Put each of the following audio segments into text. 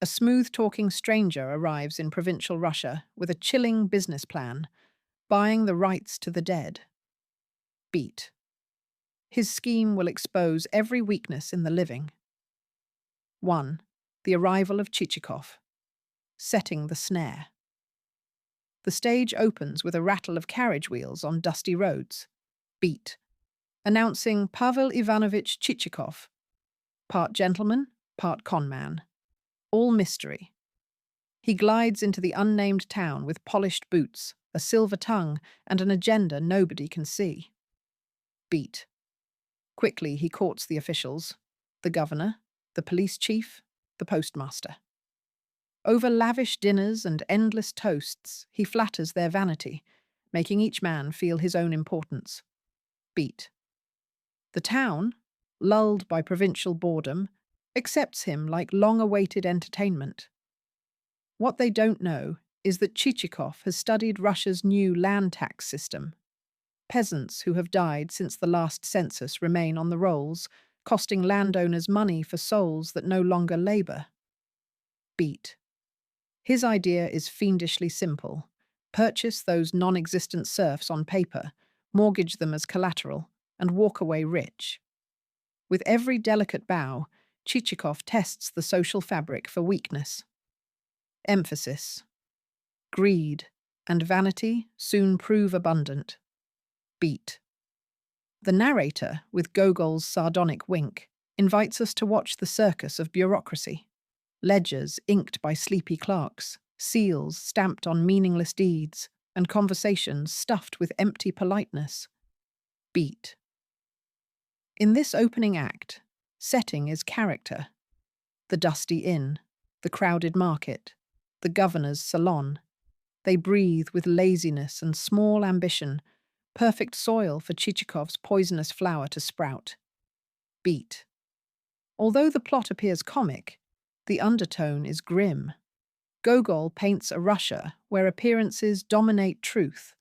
A smooth-talking stranger arrives in provincial Russia with a chilling business plan, buying the rights to the dead. Beat. His scheme will expose every weakness in the living. 1. The arrival of Chichikov. Setting the snare. The stage opens with a rattle of carriage wheels on dusty roads. Beat. Announcing Pavel Ivanovich Chichikov. Part gentleman, part conman. All mystery. He glides into the unnamed town with polished boots, a silver tongue, and an agenda nobody can see. Beat. Quickly he courts the officials, the governor, the police chief, the postmaster. Over lavish dinners and endless toasts, he flatters their vanity, making each man feel his own importance. Beat. The town, lulled by provincial boredom, accepts him like long-awaited entertainment. What they don't know is that Chichikov has studied Russia's new land tax system. Peasants who have died since the last census remain on the rolls, costing landowners money for souls that no longer labour. Beat. His idea is fiendishly simple. Purchase those non-existent serfs on paper, mortgage them as collateral, and walk away rich. With every delicate bow, Chichikov tests the social fabric for weakness. Emphasis. Greed and vanity soon prove abundant. Beat. The narrator, with Gogol's sardonic wink, invites us to watch the circus of bureaucracy. Ledgers inked by sleepy clerks, seals stamped on meaningless deeds, and conversations stuffed with empty politeness. Beat. In this opening act, setting is character. The dusty inn, the crowded market, the governor's salon. They breathe with laziness and small ambition, perfect soil for Chichikov's poisonous flower to sprout. Beat. Although the plot appears comic, the undertone is grim. Gogol paints a Russia where appearances dominate truth,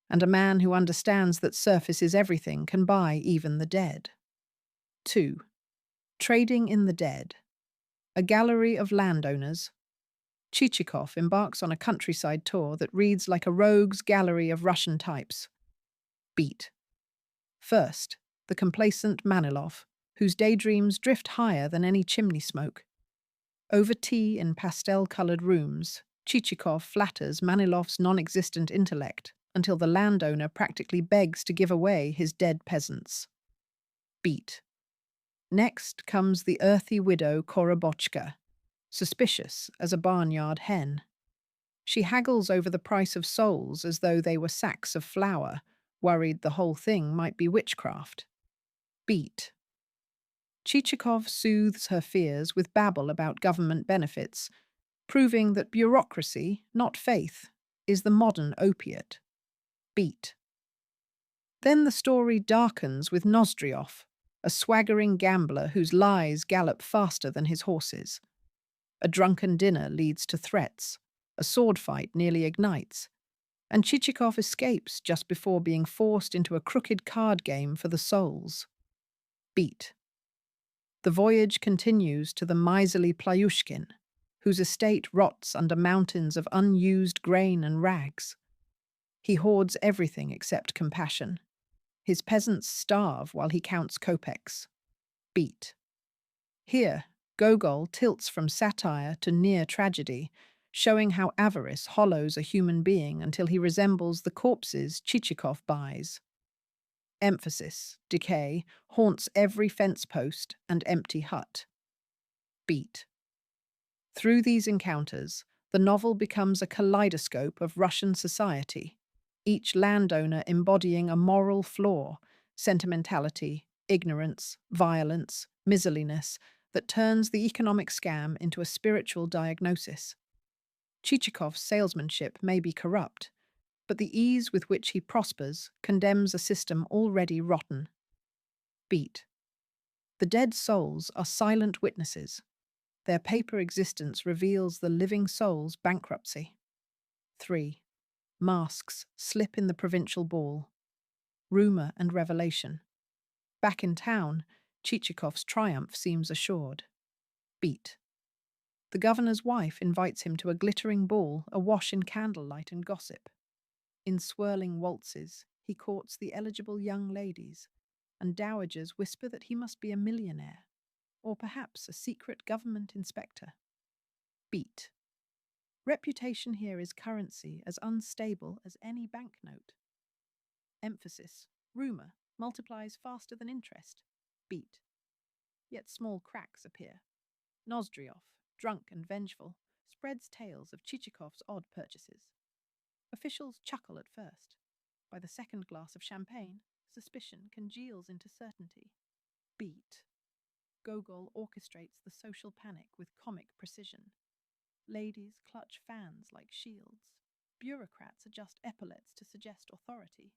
and a man who understands that surface is everything can buy even the dead. 2. Trading in the dead. A gallery of landowners. Chichikov embarks on a countryside tour that reads like a rogue's gallery of Russian types. Beat. First, the complacent Manilov, whose daydreams drift higher than any chimney smoke. Over tea in pastel-coloured rooms, Chichikov flatters Manilov's non-existent intellect until the landowner practically begs to give away his dead peasants. Beat. Next comes the earthy widow Korobochka, suspicious as a barnyard hen. She haggles over the price of souls as though they were sacks of flour, worried the whole thing might be witchcraft. Beat. Chichikov soothes her fears with babble about government benefits, proving that bureaucracy, not faith, is the modern opiate. Beat. Then the story darkens with Nozdryov, a swaggering gambler whose lies gallop faster than his horses. A drunken dinner leads to threats, a sword fight nearly ignites, and Chichikov escapes just before being forced into a crooked card game for the souls. Beat. The voyage continues to the miserly Plyushkin, whose estate rots under mountains of unused grain and rags. He hoards everything except compassion. His peasants starve while he counts kopecks. Beat. Here, Gogol tilts from satire to near tragedy, showing how avarice hollows a human being until he resembles the corpses Chichikov buys. Emphasis, decay, haunts every fence post and empty hut. Beat. Through these encounters, the novel becomes a kaleidoscope of Russian society, each landowner embodying a moral flaw, sentimentality, ignorance, violence, miserliness, that turns the economic scam into a spiritual diagnosis. Chichikov's salesmanship may be corrupt, but the ease with which he prospers condemns a system already rotten. Beat. The dead souls are silent witnesses. Their paper existence reveals the living soul's bankruptcy. 3. Masks slip in the provincial ball. Rumour and revelation. Back in town, Chichikov's triumph seems assured. Beat. The governor's wife invites him to a glittering ball, awash in candlelight and gossip. In swirling waltzes, he courts the eligible young ladies, and dowagers whisper that he must be a millionaire, or perhaps a secret government inspector. Beat. Reputation here is currency as unstable as any banknote. Emphasis. Rumour multiplies faster than interest. Beat. Yet small cracks appear. Nozdryov, drunk and vengeful, spreads tales of Chichikov's odd purchases. Officials chuckle at first. By the second glass of champagne, suspicion congeals into certainty. Beat. Gogol orchestrates the social panic with comic precision. Ladies clutch fans like shields. Bureaucrats adjust epaulets to suggest authority.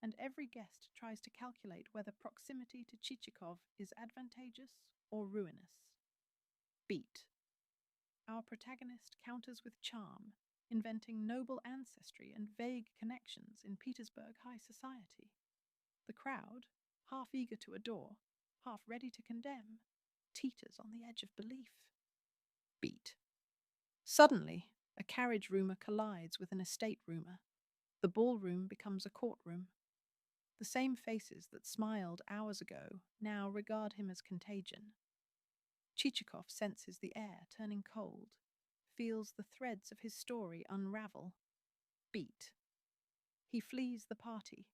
And every guest tries to calculate whether proximity to Chichikov is advantageous or ruinous. Beat. Our protagonist counters with charm, inventing noble ancestry and vague connections in Petersburg high society. The crowd, half eager to adore, half ready to condemn, teeters on the edge of belief. Beat. Suddenly, a carriage rumour collides with an estate rumour. The ballroom becomes a courtroom. The same faces that smiled hours ago now regard him as contagion. Chichikov senses the air turning cold, feels the threads of his story unravel. Beat. He flees the party,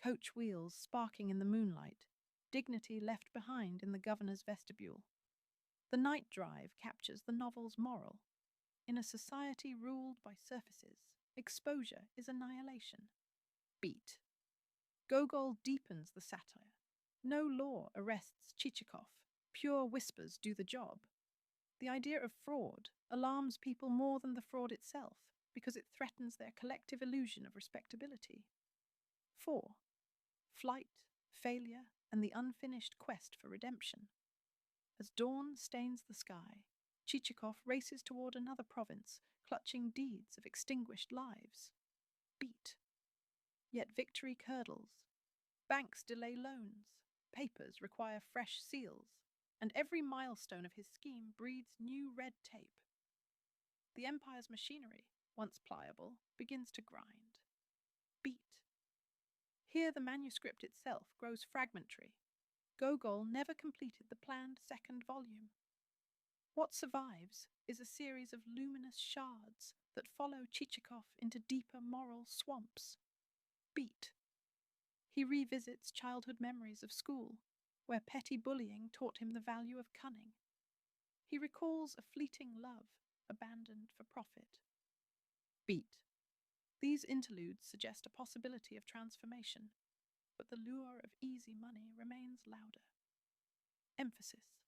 coach wheels sparking in the moonlight, dignity left behind in the governor's vestibule. The night drive captures the novel's moral. In a society ruled by surfaces, exposure is annihilation. Beat. Gogol deepens the satire. No law arrests Chichikov. Pure whispers do the job. The idea of fraud alarms people more than the fraud itself because it threatens their collective illusion of respectability. 4. Flight, failure, and the unfinished quest for redemption. As dawn stains the sky, Chichikov races toward another province, clutching deeds of extinguished lives. Beat. Yet victory curdles. Banks delay loans, papers require fresh seals, and every milestone of his scheme breeds new red tape. The empire's machinery, once pliable, begins to grind. Beat. Here the manuscript itself grows fragmentary. Gogol never completed the planned second volume. What survives is a series of luminous shards that follow Chichikov into deeper moral swamps. Beat. He revisits childhood memories of school, where petty bullying taught him the value of cunning. He recalls a fleeting love, abandoned for profit. Beat. These interludes suggest a possibility of transformation, but the lure of easy money remains louder. Emphasis.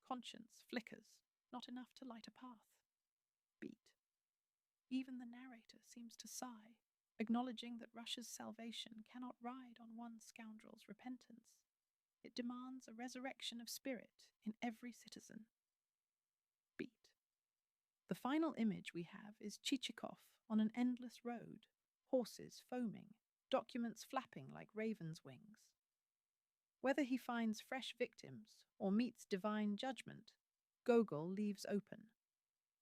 Conscience flickers, not enough to light a path. Beat. Even the narrator seems to sigh, acknowledging that Russia's salvation cannot ride on one scoundrel's repentance. It demands a resurrection of spirit in every citizen. Beat. The final image we have is Chichikov on an endless road, horses foaming, documents flapping like ravens' wings. Whether he finds fresh victims or meets divine judgment, Gogol leaves open.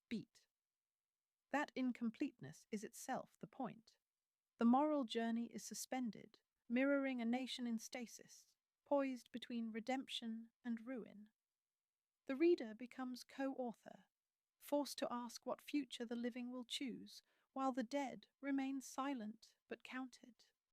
Beat. That incompleteness is itself the point. The moral journey is suspended, mirroring a nation in stasis, poised between redemption and ruin. The reader becomes co-author, forced to ask what future the living will choose, while the dead remain silent but counted.